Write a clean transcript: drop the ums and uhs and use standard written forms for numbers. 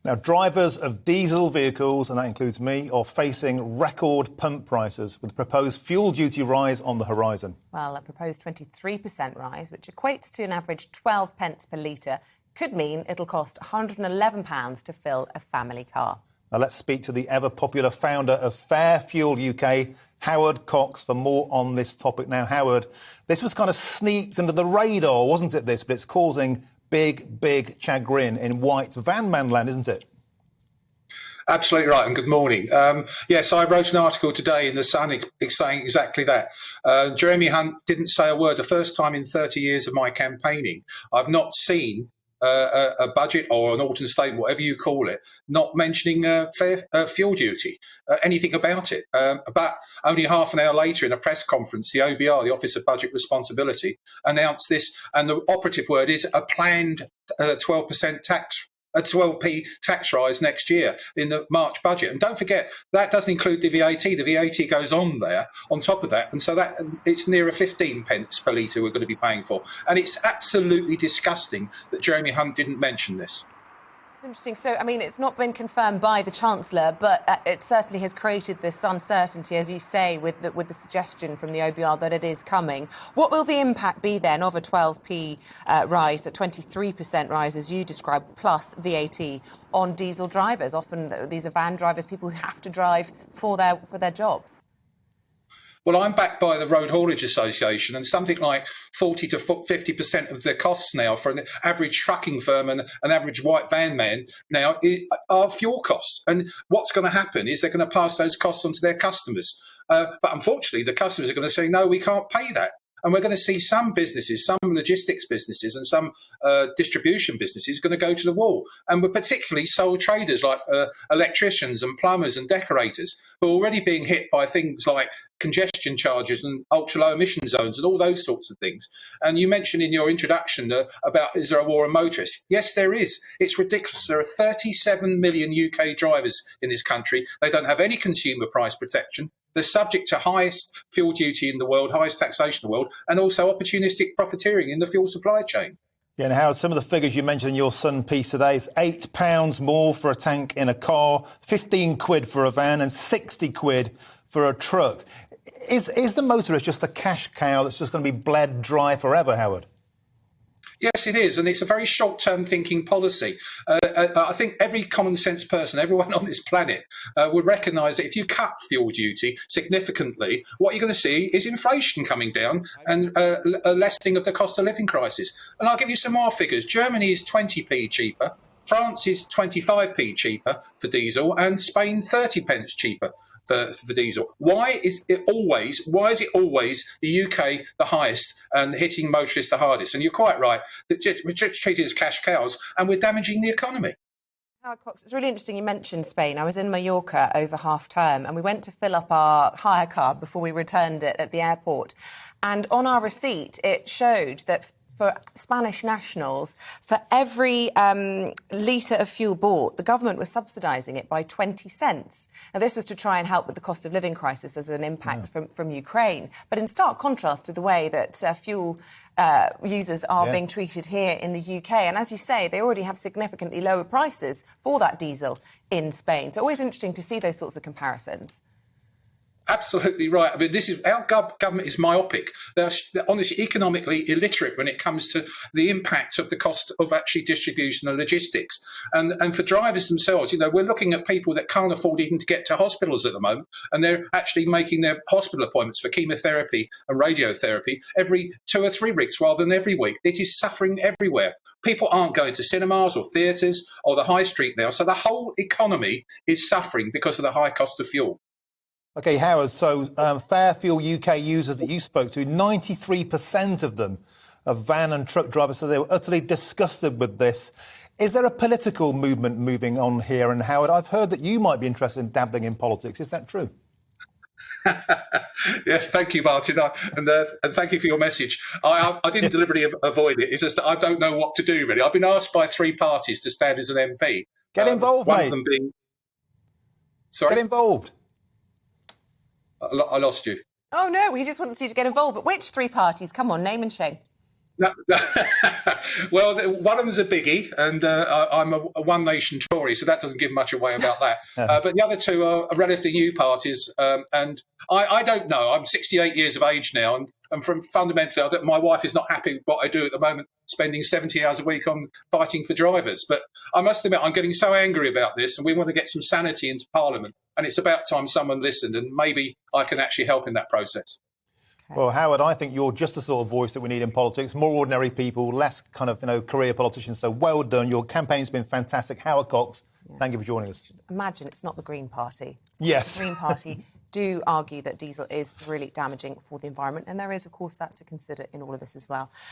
Now, drivers of diesel vehicles, and that includes me, are facing record pump prices with the proposed fuel duty rise on the horizon. Well, a proposed 23% rise, which equates to an average 12 pence per litre, could mean it'll cost £111 to fill a family car. Now, let's speak to the ever-popular founder of FairFuel UK, Howard Cox, for more on this topic. Now, Howard, this was kind of sneaked under the radar, wasn't it, this? But it's causing big chagrin in white van man land, isn't it? Absolutely right, and good morning. Yes, I wrote an article today in The Sun saying exactly that. Jeremy Hunt didn't say a word. The first time in 30 years of my campaigning, I've not seen a budget or an autumn statement, whatever you call it, not mentioning fuel duty, anything about it. But only half an hour later in a press conference, the OBR, the Office of Budget Responsibility, announced this, and the operative word is a planned 12% tax. A 12p tax rise next year in the March budget. And don't forget, that doesn't include the VAT. The VAT goes on there, on top of that. And so that it's nearer 15 pence per litre we're going to be paying for. And it's absolutely disgusting that Jeremy Hunt didn't mention this. It's interesting. So, I mean, it's not been confirmed by the Chancellor, but it certainly has created this uncertainty, as you say, with the suggestion from the OBR that it is coming. What will the impact be then of a 12p rise, a 23% rise, as you described, plus VAT on diesel drivers? Often these are van drivers, people who have to drive for their jobs. Well, I'm backed by the Road Haulage Association, and something like 40 to 50% of the costs now for an average trucking firm and an average white van man now are fuel costs. And what's going to happen is they're going to pass those costs on to their customers. But unfortunately, the customers are going to say, no, we can't pay that. And we're going to see some businesses, some logistics businesses and some distribution businesses going to go to the wall. And we're particularly sole traders like electricians and plumbers and decorators who are already being hit by things like congestion charges and ultra-low emission zones and all those sorts of things. And you mentioned in your introduction about is there a war on motorists? Yes, there is. It's ridiculous. There are 37 million UK drivers in this country. They don't have any consumer price protection. They're subject to highest fuel duty in the world, highest taxation in the world, and also opportunistic profiteering in the fuel supply chain. Yeah, and Howard, some of the figures you mentioned in your Sun piece today is £8 more for a tank in a car, 15 quid for a van and 60 quid for a truck. Is the motorist just a cash cow that's just going to be bled dry forever, Howard? Yes, it is, and it's a very short-term thinking policy. I think every common-sense person, everyone on this planet, would recognise that if you cut fuel duty significantly, what you're going to see is inflation coming down and a lessening of the cost of living crisis. And I'll give you some more figures. Germany is 20p cheaper, France is 25p cheaper for diesel, and Spain 30 pence cheaper for diesel. Why is it always the UK the highest and hitting motorists the hardest? And you're quite right, that we're just treated as cash cows and we're damaging the economy. Howard Cox, it's really interesting you mentioned Spain. I was in Mallorca over half term and we went to fill up our hire car before we returned it at the airport. And on our receipt, it showed that for Spanish nationals, for every litre of fuel bought, the government was subsidising it by 20 cents. Now, this was to try and help with the cost of living crisis as an impact from Ukraine. But in stark contrast to the way that fuel users are being treated here in the UK. And as you say, they already have significantly lower prices for that diesel in Spain. So always interesting to see those sorts of comparisons. Absolutely right. I mean, this is our government is myopic. They're honestly economically illiterate when it comes to the impact of the cost of actually distribution and logistics. And for drivers themselves, you know, we're looking at people that can't afford even to get to hospitals at the moment, and they're actually making their hospital appointments for chemotherapy and radiotherapy every 2 or 3 weeks rather than every week. It is suffering everywhere. People aren't going to cinemas or theatres or the high street now, so the whole economy is suffering because of the high cost of fuel. OK, Howard, so FairFuel UK users that you spoke to, 93% of them are van and truck drivers, so they were utterly disgusted with this. Is there a political movement moving on here? And Howard, I've heard that you might be interested in dabbling in politics. Is that true? Yes, thank you, Martin, and thank you for your message. I didn't deliberately avoid it. It's just that I don't know what to do, really. I've been asked by 3 parties to stand as an MP. Get involved, one mate. Of them being... Sorry? Get involved. I lost you. Oh, no, we just wanted you to get involved. But which 3 parties? Come on, name and shame. No, well, one of them's a biggie, and I'm a One Nation Tory, so that doesn't give much away about that. But the other two are relatively new parties, and I don't know. I'm 68 years of age now, and from fundamentally, my wife is not happy with what I do at the moment, spending 70 hours a week on fighting for drivers. But I must admit, I'm getting so angry about this, and we want to get some sanity into Parliament, and it's about time someone listened, and maybe I can actually help in that process. Well, Howard, I think you're just the sort of voice that we need in politics. More ordinary people, less kind of, career politicians. So well done. Your campaign's been fantastic. Howard Cox, thank you for joining us. Imagine it's not the Green Party. Yes. The Green Party do argue that diesel is really damaging for the environment, and there is, of course, that to consider in all of this as well.